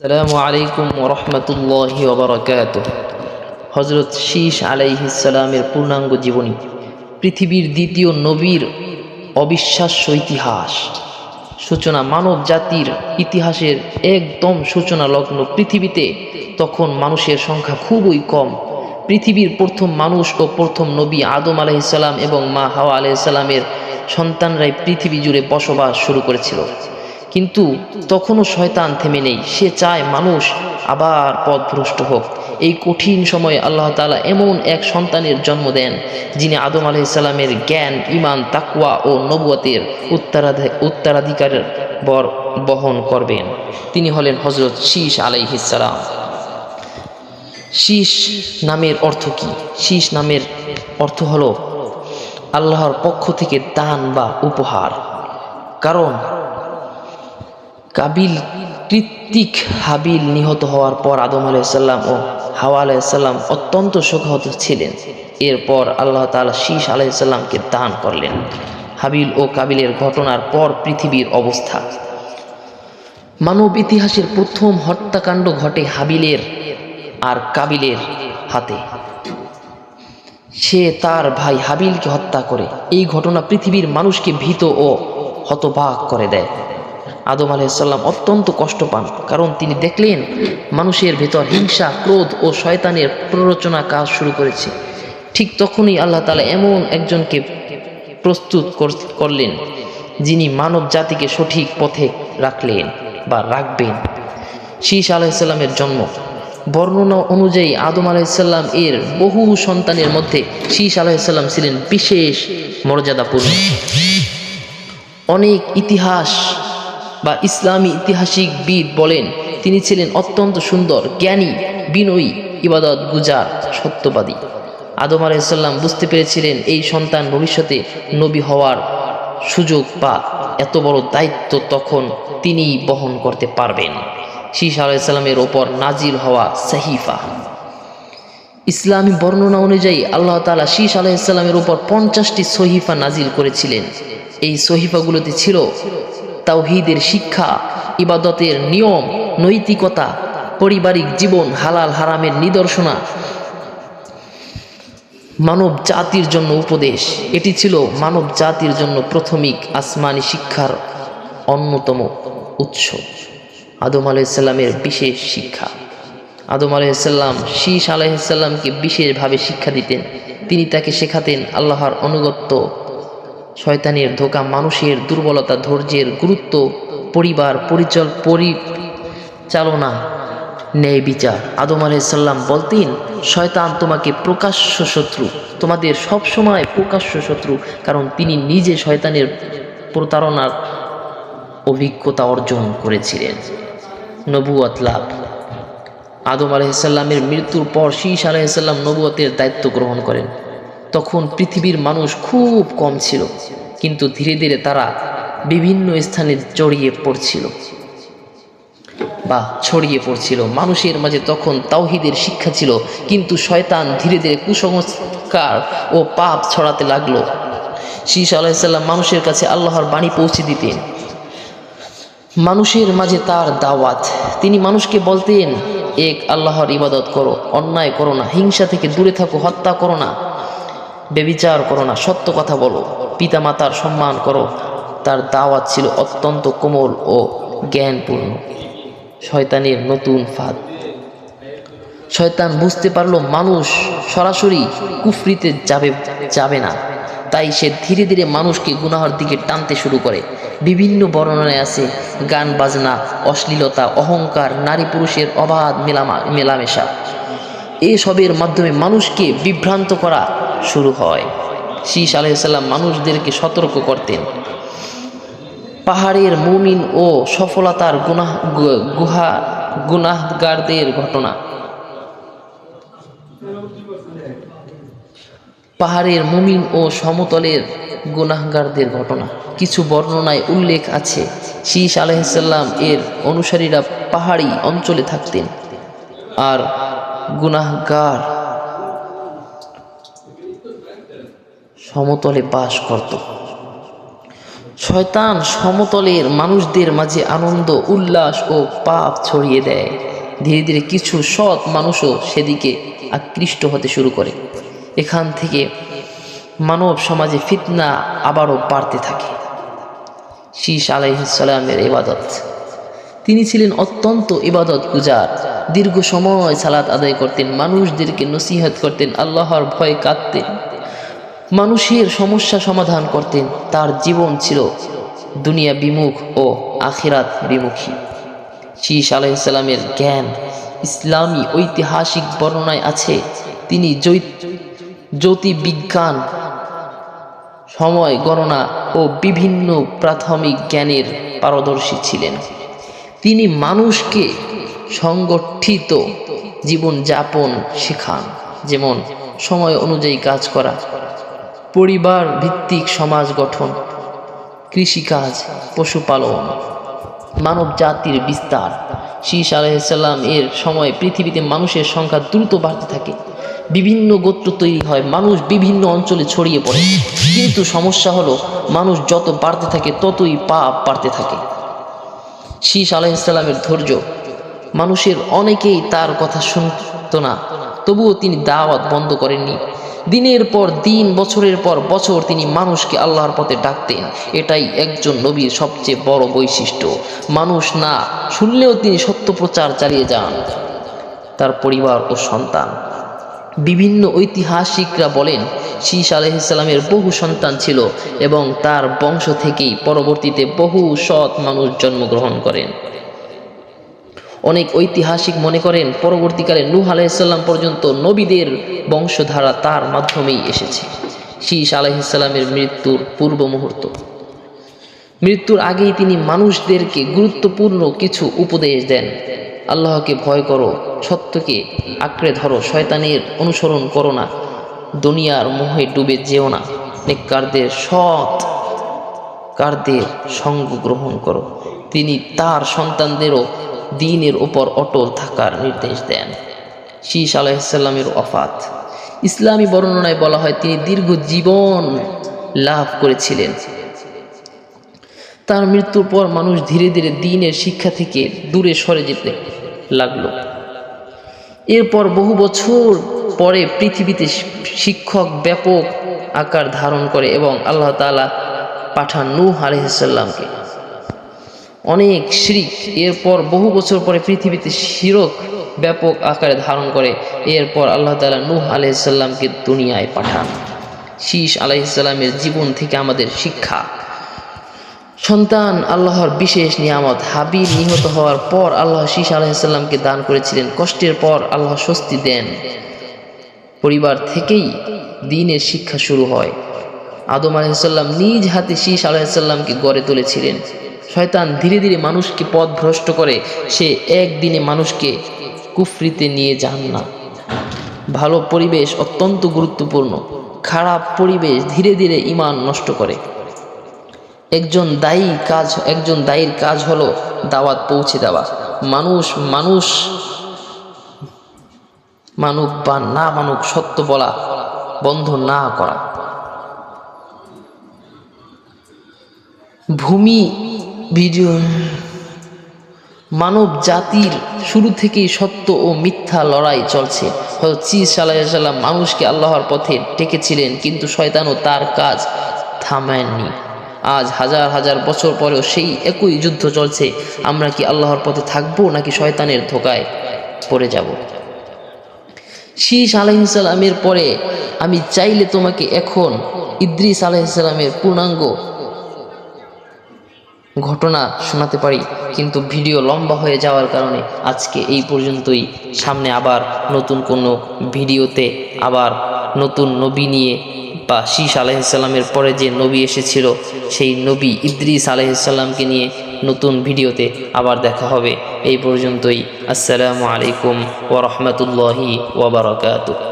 আসসালামু আলাইকুম ওরহমতুল্লাহি ওবরাকাতুহ। হজরত শীশ আলাইহিস সালামের পূর্ণাঙ্গ জীবনী, পৃথিবীর দ্বিতীয় নবীর অবিশ্বাস্য ইতিহাস সূচনা, মানব জাতির ইতিহাসের একদম সূচনা লগ্ন। পৃথিবীতে তখন মানুষের সংখ্যা খুবই কম। পৃথিবীর প্রথম মানুষ ও প্রথম নবী আদম আলাইহিসসালাম এবং মা হাওয়া আলাইহিসসালামের সন্তানরাই পৃথিবী জুড়ে বসবাস শুরু করেছিল। কিন্তু তখনও শয়তান থেমে নেই। সে চায় মানুষ আবার পথভ্রষ্ট হোক। এই কঠিন সময়ে আল্লাহ তাআলা এমন এক সন্তানের জন্ম দেন, যিনি আদম আলাইহিসসালামের জ্ঞান, ঈমান, তাকওয়া ও নবুয়তের উত্তরাধিকার বহন করবেন। তিনি হলেন হযরত শীশ আলাইহিসসালাম। শীশ নামের অর্থ কি? শীশ নামের অর্থ হলো আল্লাহর পক্ষ থেকে দান বা উপহার। কারণ কাবিল কৃত্তিক হাবিল নিহত হওয়ার পর আদম আলাইহিসসালাম ও হাওয়া আলাইহিসসালাম অত্যন্ত শোকাহত ছিলেন। এরপর আল্লাহ তাআলা শীশ আলাইহিসসালামকে দান করলেন। হাবিল ও কাবিলের ঘটনার পর পৃথিবীর অবস্থা। মানব ইতিহাসের প্রথম হত্যাকাণ্ড ঘটে হাবিলের আর কাবিলের হাতে। সে তার ভাই হাবিলকে হত্যা করে। এই ঘটনা পৃথিবীর মানুষকে ভীত ও হতবাক করে দেয়। আদম আলাইহিসসালাম অত্যন্ত কষ্ট পান, কারণ তিনি দেখলেন মানুষের ভেতর হিংসা, ক্রোধ ও শয়তানের প্ররোচনা কাজ শুরু করেছে। ঠিক তখনই আল্লাহ তাআলা এমন একজনকে প্রস্তুত করলেন, যিনি মানব জাতিকে সঠিক পথে রাখবেন। শীশ আলাইহিসসালামের জন্ম। বর্ণনা অনুযায়ী আদম আলাইহিসসালাম এর বহু সন্তানের মধ্যে শীশ আলাইহিসসালাম ছিলেন বিশেষ মর্যাদাপূর্ণ। অনেক ইতিহাস বা ইসলামী ইতিহাসবিদ বলেন তিনি ছিলেন অত্যন্ত সুন্দর, জ্ঞানী, বিনয়ী, ইবাদত গুজার, সত্যবাদী। আদম আলাইহিসসালাম বুঝতে পেরেছিলেন এই সন্তান ভবিষ্যতে নবী হওয়ার সুযোগ বা এত বড় দায়িত্ব তখন তিনিই বহন করতে পারবেন। শীশ আলাইহিসসালামের ওপর নাজিল হওয়া সাহিফা। ইসলামী বর্ণনা অনুযায়ী আল্লাহ তাআলা শীশ আলাইহিসসালামের উপর 50টি সহিফা নাজিল করেছিলেন। এই সহিফাগুলোতে ছিল তাওহীদের শিক্ষা, ইবাদতের নিয়ম, নৈতিকতা, পারিবারিক জীবন, হালাল হারামের নিদর্শনা, মানব জাতির জন্য উপদেশ। এটি ছিল মানব জাতির জন্য প্রাথমিক আসমানি শিক্ষার অন্যতম উৎস। আদম আলাইহিসসালামের বিশেষ শিক্ষা। আদম আলাইহিসসালাম শীশ আলাইহিসসালামকে বিশেষভাবে শিক্ষা দিতেন। তিনি তাকে শেখাতেন আল্লাহর আনুগত্য, শয়তানের ধোঁকা, মানুষের দুর্বলতা, ধৈর্যের গুরুত্ব, পরিবার পরিচালনা, ন্যায় বিচার। আদম আলাইহিসসালাম বলতেন, শয়তান তোমাকে প্রকাশ্য শত্রু, তোমাদের সব সময় প্রকাশ্য শত্রু, কারণ তিনি নিজে শয়তানের প্রতারণার অভিজ্ঞতা অর্জন করেছিলেন। নবুয়ত লাভ। আদম আলাইহিসসালামের মৃত্যুর পর শীশ আলাইহিসসালাম নবুয়তের দায়িত্ব গ্রহণ করেন। তখন পৃথিবীর মানুষ খুব কম ছিল, কিন্তু ধীরে ধীরে তারা বিভিন্ন স্থানে ছড়িয়ে পড়ছিল। মানুষের মাঝে তখন তাওহীদের শিক্ষা ছিল, কিন্তু শয়তান ধীরে ধীরে কুসংস্কার ও পাপ ছড়াতে লাগলো। শীশ আলাইহিসসালাম মানুষের কাছে আল্লাহর বাণী পৌঁছে দিতেন। মানুষের মাঝে তার দাওয়াত। তিনি মানুষকে বলতেন, এক আল্লাহর ইবাদত করো, অন্যায় করো না, হিংসা থেকে দূরে থাকো, হত্যা করো না, ব্যভিচার করো না, সত্য কথা বলো, পিতামাতার সম্মান করো। তার দাওয়াত ছিল অত্যন্ত কোমল ও জ্ঞানপূর্ণ। শয়তানের নতুন ফাঁদ। শয়তান বুঝতে পারল মানুষ সরাসরি কুফরিতে যাবে না, তাই সে ধীরে ধীরে মানুষকে গুনাহের দিকে টানতে শুরু করে। বিভিন্ন বর্ণনায় আছে গান বাজনা, অশ্লীলতা, অহংকার, নারী পুরুষের অবাধ মেলামেশা। এসবের মাধ্যমে মানুষকে বিভ্রান্ত করা শুরু হয়। শীশ আলাইহিসসালাম মানুষদেরকে সতর্ক করতেন। পাহাড়ের মুমিন ও সফলতার গুনাহগারদের ঘটনা। পাহাড়ের মুমিন ও সমতলের গুনাহগারদের ঘটনা। কিছু বর্ণনায় উল্লেখ আছে শীশ আলাইহিসসালাম এর অনুসারীরা পাহাড়ি অঞ্চলে থাকতেন আর গুনাহগার সমতলে বাস করত। শয়তান সমতলের মানুষদের মাঝে আনন্দ উল্লাস ও পাপ ছড়িয়ে দেয়। ধীরে ধীরে কিছু সৎ মানুষও সেদিকে আকৃষ্ট হতে শুরু করে। এখান থেকে মানব সমাজে ফিতনা আবারও বাড়তে থাকে। শীস আলাইহিস সালামের ইবাদত। তিনি ছিলেন অত্যন্ত ইবাদত গুজার। দীর্ঘ সময় সালাত আদায় করতেন, মানুষদেরকে নসিহত করতেন, আল্লাহর ভয় কাঁদতেন, মানুষের সমস্যা সমাধান করতেন। তার জীবন ছিল দুনিয়া বিমুখ ও আখিরাত বিমুখী। শীস আলাইহিস সালামের জ্ঞান ইসলামী ঐতিহাসিক বর্ণনায় আছে তিনি জ্যোতির্বিজ্ঞান, সময় গণনা ও বিভিন্ন প্রাথমিক জ্ঞানের পারদর্শী ছিলেন। তিনি মানুষকে সংগঠিত জীবনযাপন শেখান, যেমন সময় অনুযায়ী কাজ করা, পরিবার ভিত্তিক সমাজ গঠন, কৃষিকাজ, পশুপালন, মানব জাতির বিস্তার। শীস আলাইহিস সালাম এর সময় পৃথিবীতে মানুষের সংখ্যা দ্রুত বাড়তে থাকে। বিভিন্ন গোত্র তৈরি হয়, মানুষ বিভিন্ন অঞ্চলে ছড়িয়ে পড়ে। কিন্তু সমস্যা হলো, মানুষ যত বাড়তে থাকে ততই পাপ বাড়তে থাকে। শীস আলাইহিস সালামের ধৈর্য। মানুষের অনেকেই তার কথা শুনত না, তবুও তিনি দাওয়াত বন্ধ করেননি। দিনের পর দিন, বছরের পর বছর তিনি মানুষকে আল্লাহর পথে ডাকতেন। এটাই একজন নবীর সবচেয়ে বড় বৈশিষ্ট্য। মানুষ না শুনলেও তিনি সত্য প্রচার চালিয়ে যান। তার পরিবার ও সন্তান। বিভিন্ন ঐতিহাসিকরা বলেন শীস আলাইহিস সালামের বহু সন্তান ছিল এবং তার বংশ থেকেই পরবর্তীতে বহু সৎ মানুষ জন্মগ্রহণ করেন। অনেক ঐতিহাসিক মনে করেন পরবর্তীকালে নূহ আলাইহিস সালাম পর্যন্ত নবীদের বংশধারা তার মাধ্যমেই এসেছে। শীস আলাইহিস সালামের মৃত্যুর পূর্ব মুহূর্ত। মৃত্যুর আগেই তিনি মানুষদেরকে গুরুত্বপূর্ণ কিছু উপদেশ দেন। আল্লাহকে ভয় করো, সত্যকে আঁকড়ে ধরো, শয়তানের অনুসরণ করো না, দুনিয়ার মোহে ডুবে যেও না, নেককারদের সৎকারদের সঙ্গ গ্রহণ করো। তিনি তার সন্তানদেরও দ্বীনের উপর অটল থাকার নির্দেশ দেন। শীস আলাইহিস সালামের ওফাত। ইসলামী বর্ণনায় বলা হয় তিনি দীর্ঘ জীবন লাভ করেছিলেন। তার মৃত্যুর পর মানুষ ধীরে ধীরে দ্বীনের শিক্ষা থেকে দূরে সরে যেতে লাগলো। এরপর বহু বছর পরে পৃথিবীতে শিক্ষক ব্যাপক আকার ধারণ করে এবং আল্লাহ তাআলা পাঠান নূহ আলাইহিস সালামকে। অনেক শিরক। এরপর বহু বছর পরে পৃথিবীতে শিরক ব্যাপক আকারে ধারণ করে। এরপর আল্লাহ তাআলা নূহ আলাইহিস সালামকে দুনিয়ায় পাঠান। শীস আলাইহিস সালামের জীবন থেকে আমাদের শিক্ষা। সন্তান আল্লাহর বিশেষ নিয়ামত। হাবিল নিহত হওয়ার পর আল্লাহ শীস আলাইহিস সালামকে দান করেছিলেন। কষ্টের পর আল্লাহ স্বস্তি দেন। পরিবার থেকেই দ্বীনের শিক্ষা শুরু হয়। আদম আলাইহিস সালাম নিজ হাতে শীস আলাইহিস সালামকে গড়ে তুলেছিলেন। শয়তান ধীরে ধীরে মানুষকে পথ ভ্রষ্ট করে। সে একদিনে মানুষকে কুফরিতে নিয়ে যান না। ভালো পরিবেশ অত্যন্ত গুরুত্বপূর্ণ। খারাপ পরিবেশ ধীরে ধীরে ঈমান নষ্ট করে। একজন দায়ীর কাজ হলো দাওয়াত পৌঁছে দেওয়া। মানুষ মানুক বা না মানুক, সত্য বলা বন্ধ না করা। মানব জাতির শুরু থেকেই সত্য ও মিথ্যা লড়াই চলছে। হযরত শীস আলাইহিস সালাম মানুষকে আল্লাহর পথে ডেকেছিলেন, কিন্তু শয়তানও তার কাজ থামায়নি। আজ হাজার হাজার বছর পরেও সেই একই যুদ্ধ চলছে। আমরা কি আল্লাহর পথে থাকবো নাকি শয়তানের ধোকায় পড়ে যাব? শীস আলাইহিস সালামের পরে আমি চাইলে তোমাকে এখন ইদ্রিস আলাইহিস সালামের পূর্ণাঙ্গ ঘটনা শোনাতে পারি, কিন্তু ভিডিও লম্বা হয়ে যাওয়ার কারণে আজকে এই পর্যন্তই। সামনে আবার নতুন কোনো ভিডিওতে আবার নতুন নবী নিয়ে বা শীস আলাইহিস সালামের পরে যে নবী এসেছিল সেই নবী ইদ্রিস আলাইহিস সালামকে নিয়ে নতুন ভিডিওতে আবার দেখা হবে। এই পর্যন্তই। আসসালামু আলাইকুম ওয়া রাহমাতুল্লাহি ওয়া বারাকাতুহু।